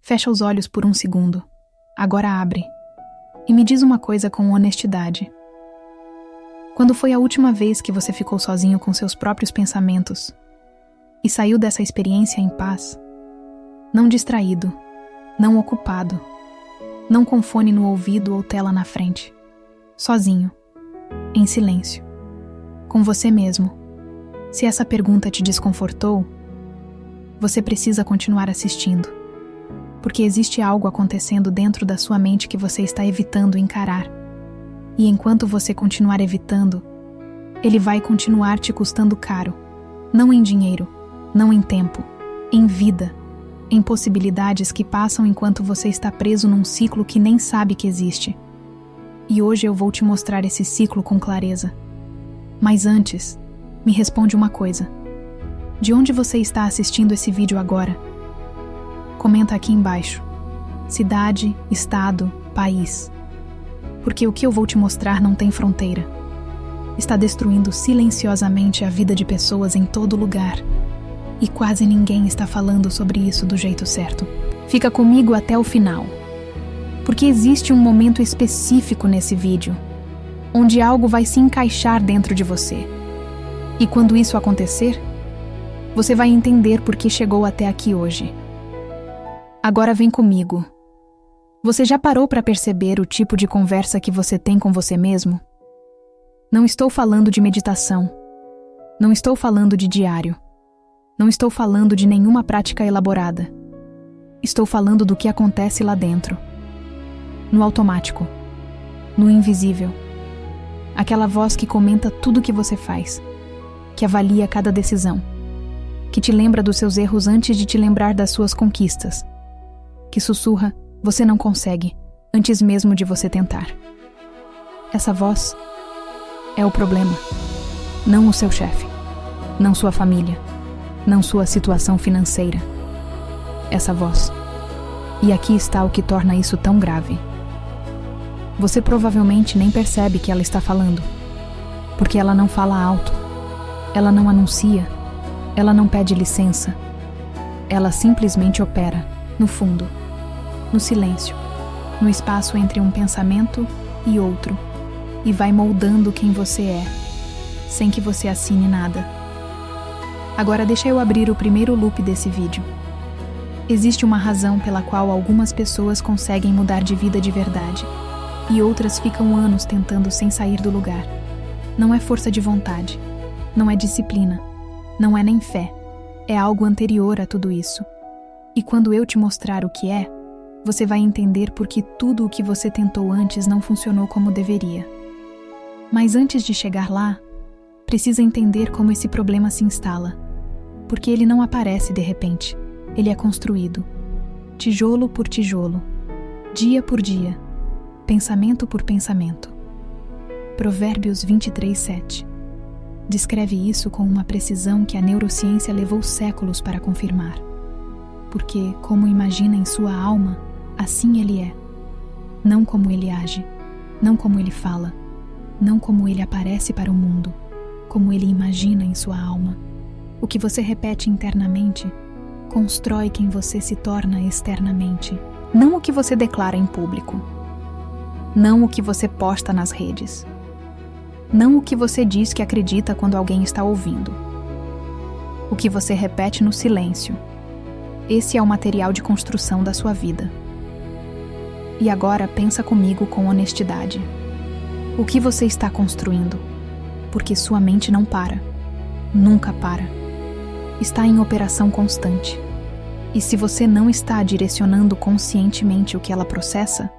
Fecha os olhos por um segundo. Agora abre. E me diz uma coisa com honestidade. Quando foi a última vez que você ficou sozinho com seus próprios pensamentos e saiu dessa experiência em paz? Não distraído, não ocupado, não com fone no ouvido ou tela na frente. Sozinho, em silêncio, com você mesmo. Se essa pergunta te desconfortou, você precisa continuar assistindo, porque existe algo acontecendo dentro da sua mente que você está evitando encarar. E enquanto você continuar evitando, ele vai continuar te custando caro, não em dinheiro, não em tempo, em vida, em possibilidades que passam enquanto você está preso num ciclo que nem sabe que existe. E hoje eu vou te mostrar esse ciclo com clareza. Mas antes, me responde uma coisa. De onde você está assistindo esse vídeo agora? Comenta aqui embaixo. Cidade, estado, país. Porque o que eu vou te mostrar não tem fronteira. Está destruindo silenciosamente a vida de pessoas em todo lugar. E quase ninguém está falando sobre isso do jeito certo. Fica comigo até o final. Porque existe um momento específico nesse vídeo, onde algo vai se encaixar dentro de você. E quando isso acontecer, você vai entender por que chegou até aqui hoje. Agora vem comigo. Você já parou para perceber o tipo de conversa que você tem com você mesmo? Não estou falando de meditação. Não estou falando de diário. Não estou falando de nenhuma prática elaborada. Estou falando do que acontece lá dentro. No automático. No invisível. Aquela voz que comenta tudo o que você faz. Que avalia cada decisão. Que te lembra dos seus erros antes de te lembrar das suas conquistas. Que sussurra, você não consegue, antes mesmo de você tentar. Essa voz é o problema. Não o seu chefe. Não sua família. Não sua situação financeira. Essa voz. E aqui está o que torna isso tão grave. Você provavelmente nem percebe que ela está falando. Porque ela não fala alto. Ela não anuncia. Ela não pede licença. Ela simplesmente opera, no fundo. No silêncio. No espaço entre um pensamento e outro. E vai moldando quem você é. Sem que você assine nada. Agora deixa eu abrir o primeiro loop desse vídeo. Existe uma razão pela qual algumas pessoas conseguem mudar de vida de verdade. E outras ficam anos tentando sem sair do lugar. Não é força de vontade. Não é disciplina. Não é nem fé. É algo anterior a tudo isso. E quando eu te mostrar o que é, você vai entender por que tudo o que você tentou antes não funcionou como deveria. Mas antes de chegar lá, precisa entender como esse problema se instala. Porque ele não aparece de repente. Ele é construído. Tijolo por tijolo. Dia por dia. Pensamento por pensamento. Provérbios 23:7. Descreve isso com uma precisão que a neurociência levou séculos para confirmar. Porque, como imagina em sua alma, assim ele é. Não como ele age, não como ele fala, não como ele aparece para o mundo, como ele imagina em sua alma. O que você repete internamente constrói quem você se torna externamente. Não o que você declara em público. Não o que você posta nas redes. Não o que você diz que acredita quando alguém está ouvindo. O que você repete no silêncio. Esse é o material de construção da sua vida. E agora pensa comigo com honestidade. O que você está construindo? Porque sua mente não para. Nunca para. Está em operação constante. E se você não está direcionando conscientemente o que ela processa,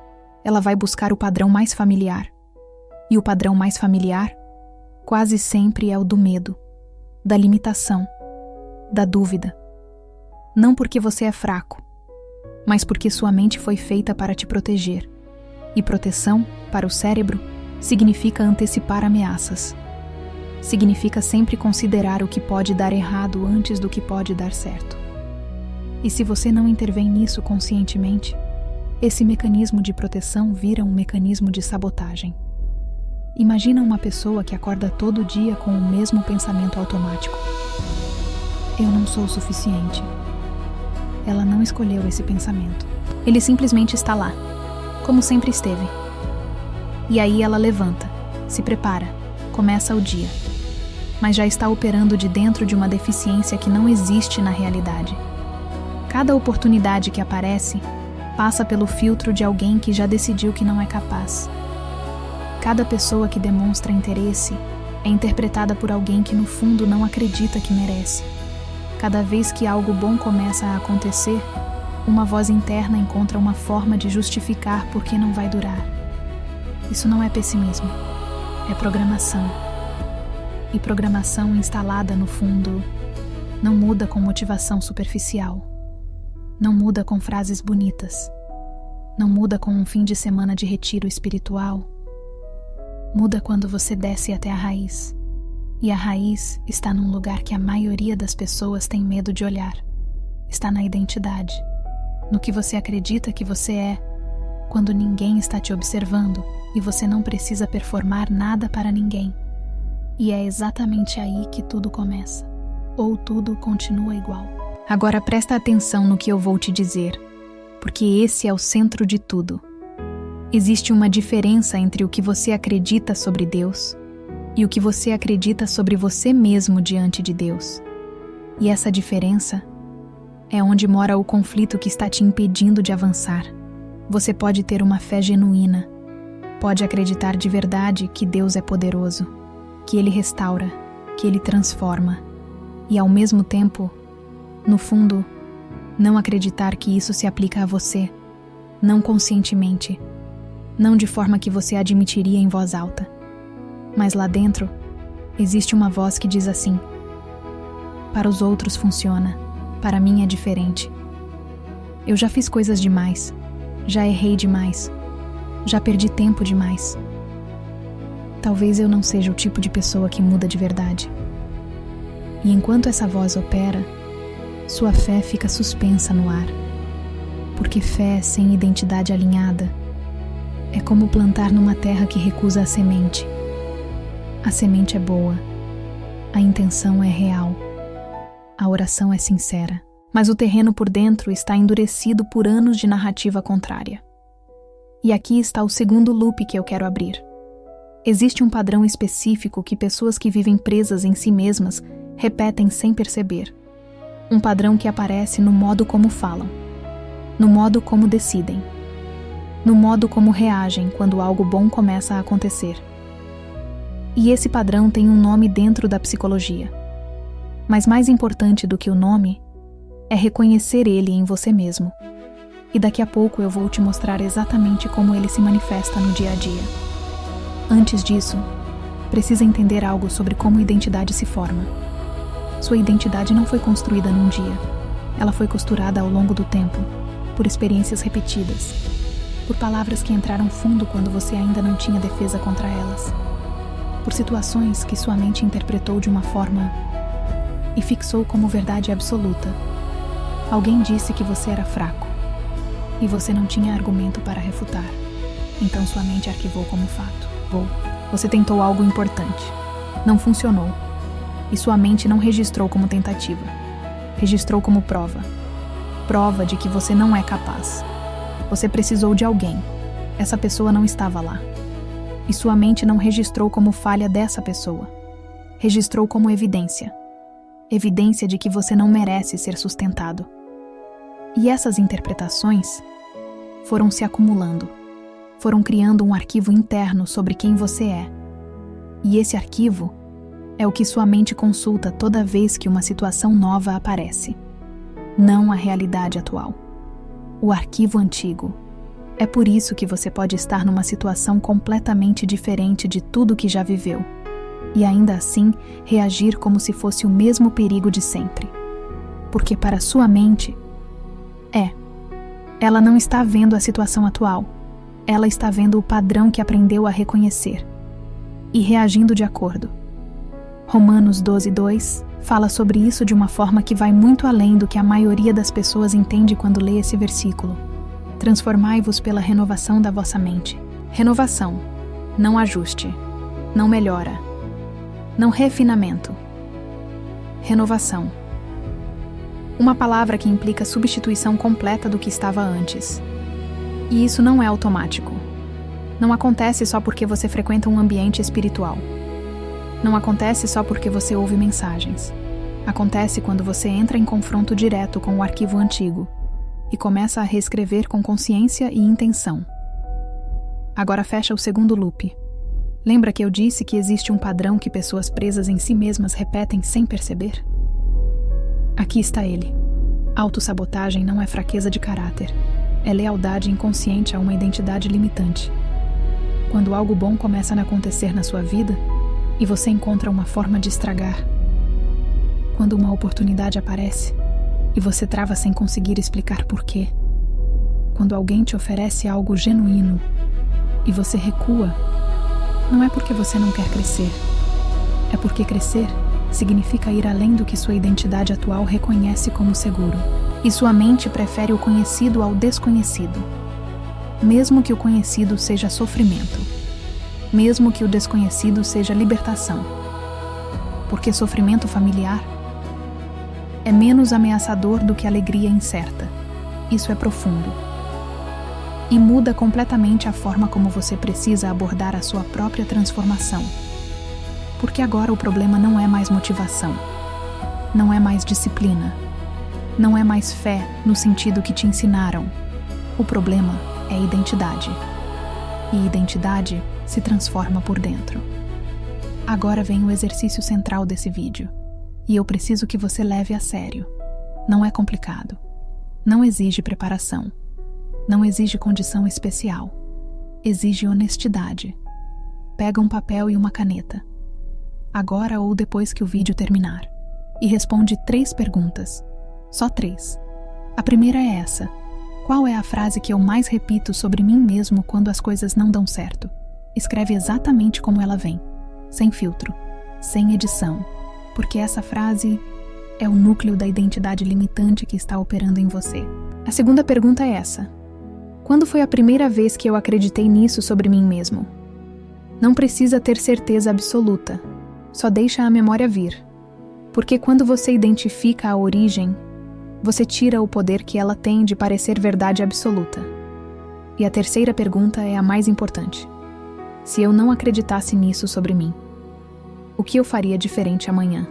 ela vai buscar o padrão mais familiar. E o padrão mais familiar, quase sempre é o do medo, da limitação, da dúvida. Não porque você é fraco, mas porque sua mente foi feita para te proteger. E proteção, para o cérebro, significa antecipar ameaças. Significa sempre considerar o que pode dar errado antes do que pode dar certo. E se você não intervém nisso conscientemente, esse mecanismo de proteção vira um mecanismo de sabotagem. Imagina uma pessoa que acorda todo dia com o mesmo pensamento automático. Eu não sou o suficiente. Ela não escolheu esse pensamento. Ele simplesmente está lá, como sempre esteve. E aí ela levanta, se prepara, começa o dia. Mas já está operando de dentro de uma deficiência que não existe na realidade. Cada oportunidade que aparece passa pelo filtro de alguém que já decidiu que não é capaz. Cada pessoa que demonstra interesse é interpretada por alguém que no fundo não acredita que merece. Cada vez que algo bom começa a acontecer, uma voz interna encontra uma forma de justificar por que não vai durar. Isso não é pessimismo, é programação. E programação instalada no fundo não muda com motivação superficial. Não muda com frases bonitas. Não muda com um fim de semana de retiro espiritual. Muda quando você desce até a raiz. E a raiz está num lugar que a maioria das pessoas tem medo de olhar. Está na identidade. No que você acredita que você é, quando ninguém está te observando e você não precisa performar nada para ninguém. E é exatamente aí que tudo começa. Ou tudo continua igual. Agora presta atenção no que eu vou te dizer, porque esse é o centro de tudo. Existe uma diferença entre o que você acredita sobre Deus e o que você acredita sobre você mesmo diante de Deus. E essa diferença é onde mora o conflito que está te impedindo de avançar. Você pode ter uma fé genuína, pode acreditar de verdade que Deus é poderoso, que Ele restaura, que Ele transforma, e ao mesmo tempo, no fundo, não acreditar que isso se aplica a você, não conscientemente, não de forma que você admitiria em voz alta. Mas lá dentro, existe uma voz que diz assim: para os outros funciona, para mim é diferente. Eu já fiz coisas demais, já errei demais, já perdi tempo demais. Talvez eu não seja o tipo de pessoa que muda de verdade. E enquanto essa voz opera, sua fé fica suspensa no ar. Porque fé sem identidade alinhada é como plantar numa terra que recusa a semente. A semente é boa, a intenção é real, a oração é sincera, mas o terreno por dentro está endurecido por anos de narrativa contrária. E aqui está o segundo loop que eu quero abrir. Existe um padrão específico que pessoas que vivem presas em si mesmas repetem sem perceber. Um padrão que aparece no modo como falam, no modo como decidem, no modo como reagem quando algo bom começa a acontecer. E esse padrão tem um nome dentro da psicologia. Mas mais importante do que o nome é reconhecer ele em você mesmo. E daqui a pouco eu vou te mostrar exatamente como ele se manifesta no dia a dia. Antes disso, precisa entender algo sobre como identidade se forma. Sua identidade não foi construída num dia. Ela foi costurada ao longo do tempo, por experiências repetidas, por palavras que entraram fundo quando você ainda não tinha defesa contra elas, por situações que sua mente interpretou de uma forma e fixou como verdade absoluta. Alguém disse que você era fraco, e você não tinha argumento para refutar, então sua mente arquivou como fato. Você tentou algo importante, não funcionou, e sua mente não registrou como tentativa, registrou como prova. Prova de que você não é capaz. Você precisou de alguém. Essa pessoa não estava lá. E sua mente não registrou como falha dessa pessoa. Registrou como evidência. Evidência de que você não merece ser sustentado. E essas interpretações foram se acumulando. Foram criando um arquivo interno sobre quem você é. E esse arquivo é o que sua mente consulta toda vez que uma situação nova aparece. Não a realidade atual. O arquivo antigo. É por isso que você pode estar numa situação completamente diferente de tudo que já viveu. E ainda assim, reagir como se fosse o mesmo perigo de sempre. Porque para sua mente, ela não está vendo a situação atual. Ela está vendo o padrão que aprendeu a reconhecer. E reagindo de acordo. Romanos 12:2 fala sobre isso de uma forma que vai muito além do que a maioria das pessoas entende quando lê esse versículo. Transformai-vos pela renovação da vossa mente. Renovação, não ajuste, não melhora, não refinamento. Renovação. Uma palavra que implica substituição completa do que estava antes. E isso não é automático. Não acontece só porque você frequenta um ambiente espiritual. Não acontece só porque você ouve mensagens. Acontece quando você entra em confronto direto com o arquivo antigo e começa a reescrever com consciência e intenção. Agora fecha o segundo loop. Lembra que eu disse que existe um padrão que pessoas presas em si mesmas repetem sem perceber? Aqui está ele. Autossabotagem não é fraqueza de caráter. É lealdade inconsciente a uma identidade limitante. Quando algo bom começa a acontecer na sua vida e você encontra uma forma de estragar. Quando uma oportunidade aparece e você trava sem conseguir explicar porquê. Quando alguém te oferece algo genuíno e você recua, não é porque você não quer crescer. É porque crescer significa ir além do que sua identidade atual reconhece como seguro. E sua mente prefere o conhecido ao desconhecido. Mesmo que o conhecido seja sofrimento. Mesmo que o desconhecido seja libertação. Porque sofrimento familiar é menos ameaçador do que alegria incerta. Isso é profundo. E muda completamente a forma como você precisa abordar a sua própria transformação. Porque agora o problema não é mais motivação. Não é mais disciplina. Não é mais fé no sentido que te ensinaram. O problema é identidade. E identidade se transforma por dentro. Agora vem o exercício central desse vídeo. E eu preciso que você leve a sério. Não é complicado. Não exige preparação. Não exige condição especial. Exige honestidade. Pega um papel e uma caneta. Agora ou depois que o vídeo terminar. E responde 3 perguntas. Só 3. A primeira é essa. Qual é a frase que eu mais repito sobre mim mesmo quando as coisas não dão certo? Escreve exatamente como ela vem. Sem filtro. Sem edição. Porque essa frase é o núcleo da identidade limitante que está operando em você. A segunda pergunta é essa. Quando foi a primeira vez que eu acreditei nisso sobre mim mesmo? Não precisa ter certeza absoluta. Só deixa a memória vir. Porque quando você identifica a origem, você tira o poder que ela tem de parecer verdade absoluta. E a terceira pergunta é a mais importante. Se eu não acreditasse nisso sobre mim, o que eu faria diferente amanhã?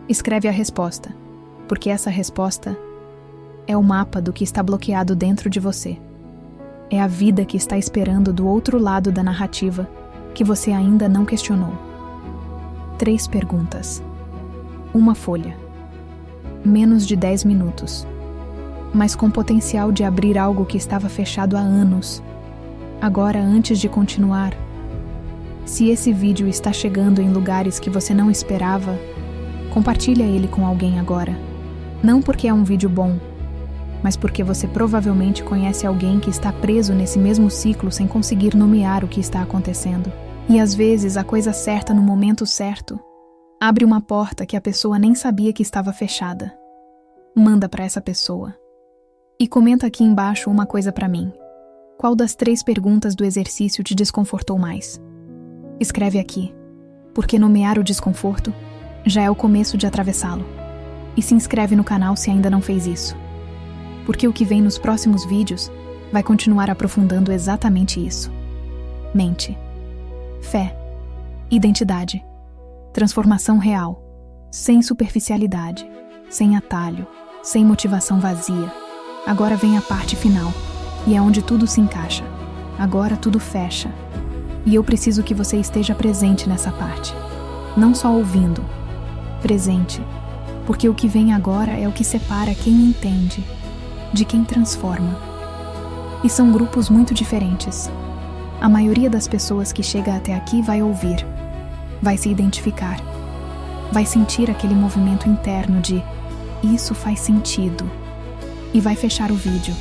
Escreve a resposta, porque essa resposta é o mapa do que está bloqueado dentro de você. É a vida que está esperando do outro lado da narrativa que você ainda não questionou. 3 perguntas. 1 folha. Menos de 10 minutos. Mas com potencial de abrir algo que estava fechado há anos. Agora, antes de continuar, se esse vídeo está chegando em lugares que você não esperava, compartilha ele com alguém agora. Não porque é um vídeo bom, mas porque você provavelmente conhece alguém que está preso nesse mesmo ciclo sem conseguir nomear o que está acontecendo. E às vezes a coisa certa no momento certo abre uma porta que a pessoa nem sabia que estava fechada. Manda para essa pessoa. E comenta aqui embaixo uma coisa para mim. Qual das 3 perguntas do exercício te desconfortou mais? Escreve aqui, porque nomear o desconforto já é o começo de atravessá-lo. E se inscreve no canal se ainda não fez isso. Porque o que vem nos próximos vídeos vai continuar aprofundando exatamente isso. Mente, fé, identidade, transformação real, sem superficialidade, sem atalho, sem motivação vazia. Agora vem a parte final, e é onde tudo se encaixa. Agora tudo fecha. E eu preciso que você esteja presente nessa parte. Não só ouvindo, presente. Porque o que vem agora é o que separa quem entende de quem transforma. E são grupos muito diferentes. A maioria das pessoas que chega até aqui vai ouvir, vai se identificar, vai sentir aquele movimento interno de isso faz sentido e vai fechar o vídeo.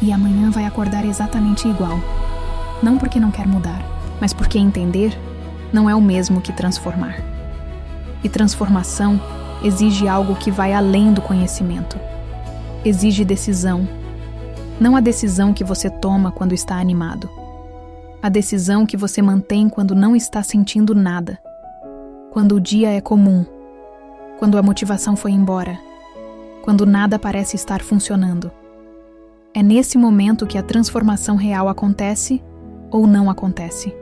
E amanhã vai acordar exatamente igual. Não porque não quer mudar, mas porque entender não é o mesmo que transformar. E transformação exige algo que vai além do conhecimento. Exige decisão. Não a decisão que você toma quando está animado. A decisão que você mantém quando não está sentindo nada. Quando o dia é comum. Quando a motivação foi embora. quando nada parece estar funcionando. É nesse momento que a transformação real acontece ou não acontece.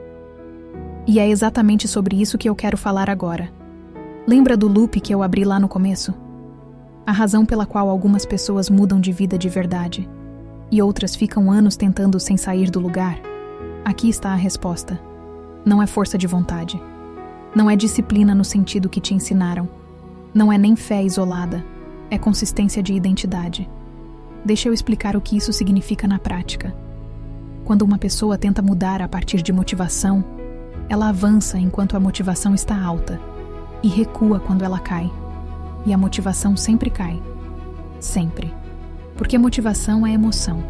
E é exatamente sobre isso que eu quero falar agora. Lembra do loop que eu abri lá no começo? A razão pela qual algumas pessoas mudam de vida de verdade e outras ficam anos tentando sem sair do lugar? Aqui está a resposta. Não é força de vontade. Não é disciplina no sentido que te ensinaram. Não é nem fé isolada. É consistência de identidade. Deixa eu explicar o que isso significa na prática. Quando uma pessoa tenta mudar a partir de motivação, ela avança enquanto a motivação está alta e recua quando ela cai. E a motivação sempre cai. Sempre. Porque a motivação é emoção.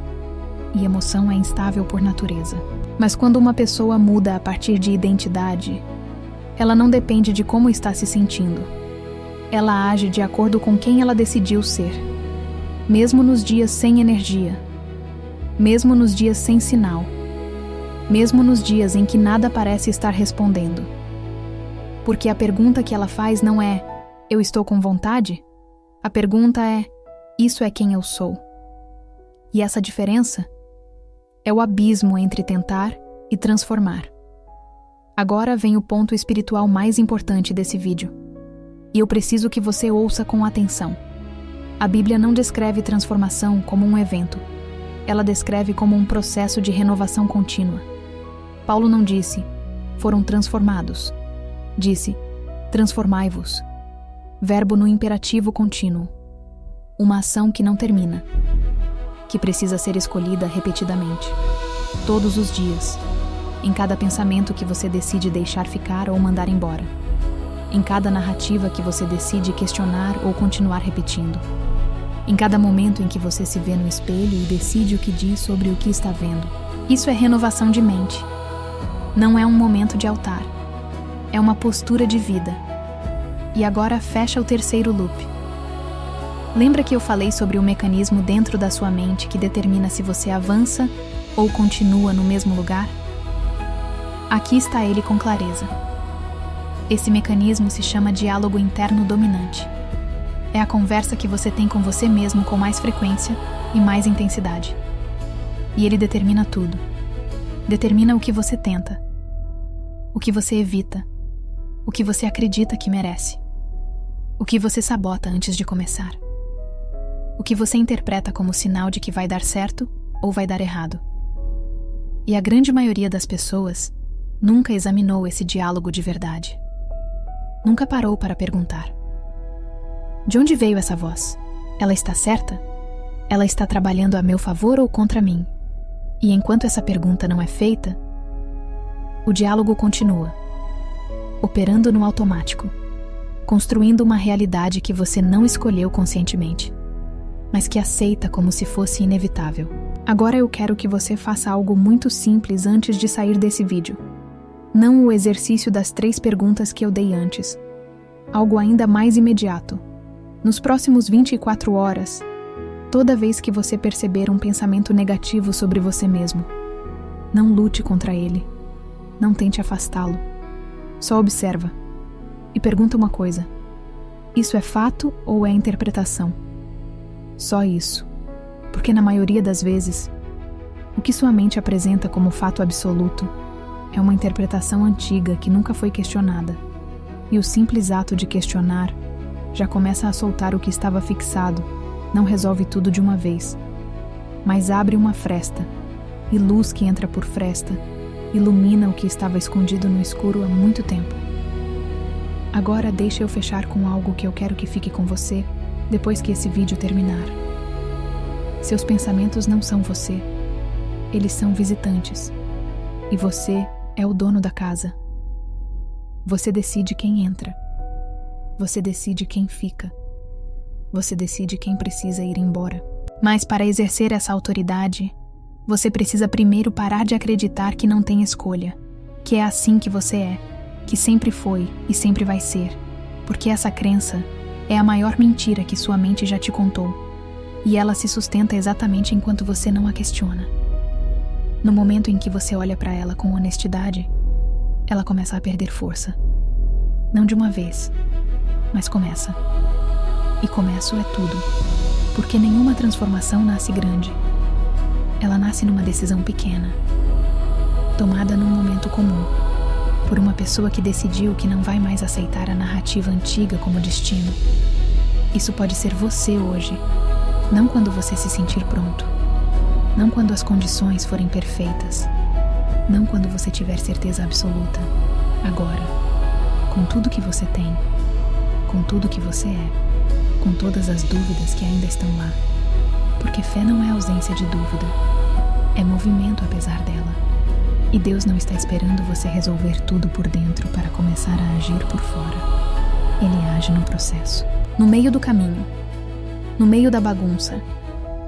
E emoção é instável por natureza. Mas quando uma pessoa muda a partir de identidade, ela não depende de como está se sentindo. Ela age de acordo com quem ela decidiu ser. Mesmo nos dias sem energia. Mesmo nos dias sem sinal. Mesmo nos dias em que nada parece estar respondendo. Porque a pergunta que ela faz não é: eu estou com vontade? A pergunta é: isso é quem eu sou. E essa diferença é o abismo entre tentar e transformar. Agora vem o ponto espiritual mais importante desse vídeo. E eu preciso que você ouça com atenção. A Bíblia não descreve transformação como um evento. Ela descreve como um processo de renovação contínua. Paulo não disse, foram transformados. Disse, transformai-vos. Verbo no imperativo contínuo. Uma ação que não termina. Que precisa ser escolhida repetidamente. Todos os dias. Em cada pensamento que você decide deixar ficar ou mandar embora. Em cada narrativa que você decide questionar ou continuar repetindo. Em cada momento em que você se vê no espelho e decide o que diz sobre o que está vendo. Isso é renovação de mente. Não é um momento de altar. É uma postura de vida. E agora fecha o terceiro loop. Lembra que eu falei sobre o mecanismo dentro da sua mente que determina se você avança ou continua no mesmo lugar? Aqui está ele com clareza. Esse mecanismo se chama diálogo interno dominante. É a conversa que você tem com você mesmo com mais frequência e mais intensidade. E ele determina tudo. Determina o que você tenta, o que você evita, o que você acredita que merece, o que você sabota antes de começar, o que você interpreta como sinal de que vai dar certo ou vai dar errado. E a grande maioria das pessoas nunca examinou esse diálogo de verdade. Nunca parou para perguntar: de onde veio essa voz? Ela está certa? Ela está trabalhando a meu favor ou contra mim? E enquanto essa pergunta não é feita, o diálogo continua, operando no automático, construindo uma realidade que você não escolheu conscientemente, mas que aceita como se fosse inevitável. Agora eu quero que você faça algo muito simples antes de sair desse vídeo. Não o exercício das 3 perguntas que eu dei antes. Algo ainda mais imediato. Nos próximos 24 horas, toda vez que você perceber um pensamento negativo sobre você mesmo, não lute contra ele. Não tente afastá-lo. Só observa. E pergunta uma coisa: isso é fato ou é interpretação? Só isso. Porque na maioria das vezes, o que sua mente apresenta como fato absoluto é uma interpretação antiga que nunca foi questionada. E o simples ato de questionar já começa a soltar o que estava fixado. Não resolve tudo de uma vez, mas abre uma fresta, e luz que entra por fresta ilumina o que estava escondido no escuro há muito tempo. Agora deixa eu fechar com algo que eu quero que fique com você depois que esse vídeo terminar. Seus pensamentos não são você, eles são visitantes, e você é o dono da casa. Você decide quem entra. Você decide quem fica. Você decide quem precisa ir embora. Mas para exercer essa autoridade, você precisa primeiro parar de acreditar que não tem escolha, que é assim que você é, que sempre foi e sempre vai ser, porque essa crença é a maior mentira que sua mente já te contou, e ela se sustenta exatamente enquanto você não a questiona. No momento em que você olha para ela com honestidade, ela começa a perder força. Não de uma vez, mas começa. E começo é tudo. Porque nenhuma transformação nasce grande. Ela nasce numa decisão pequena, tomada num momento comum, por uma pessoa que decidiu que não vai mais aceitar a narrativa antiga como destino. Isso pode ser você hoje, não quando você se sentir pronto, não quando as condições forem perfeitas, não quando você tiver certeza absoluta. Agora, com tudo que você tem, com tudo que você é, com todas as dúvidas que ainda estão lá. Porque fé não é ausência de dúvida, é movimento apesar dela. E Deus não está esperando você resolver tudo por dentro para começar a agir por fora. Ele age no processo, no meio do caminho, no meio da bagunça,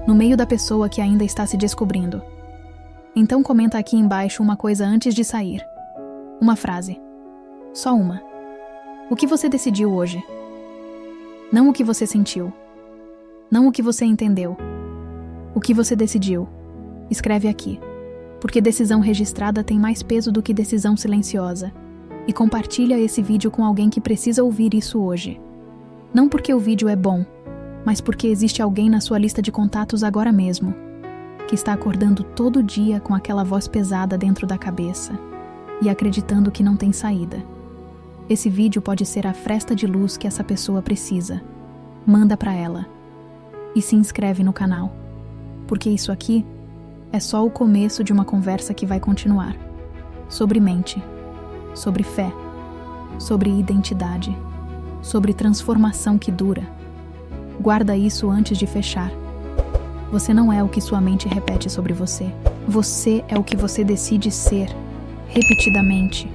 no meio da pessoa que ainda está se descobrindo. Então comenta aqui embaixo uma coisa antes de sair. Uma frase. Só uma. O que você decidiu hoje? Não o que você sentiu. Não o que você entendeu. O que você decidiu. Escreve aqui. Porque decisão registrada tem mais peso do que decisão silenciosa. E compartilha esse vídeo com alguém que precisa ouvir isso hoje. Não porque o vídeo é bom, mas porque existe alguém na sua lista de contatos agora mesmo, que está acordando todo dia com aquela voz pesada dentro da cabeça e acreditando que não tem saída. Esse vídeo pode ser a fresta de luz que essa pessoa precisa. Manda para ela. E se inscreve no canal, porque isso aqui é só o começo de uma conversa que vai continuar. Sobre mente, sobre fé, sobre identidade, sobre transformação que dura. Guarda isso antes de fechar. Você não é o que sua mente repete sobre você. Você é o que você decide ser, repetidamente.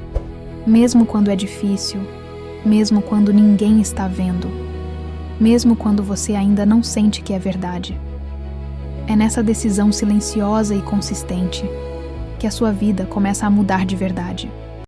Mesmo quando é difícil, mesmo quando ninguém está vendo, mesmo quando você ainda não sente que é verdade. É nessa decisão silenciosa e consistente que a sua vida começa a mudar de verdade.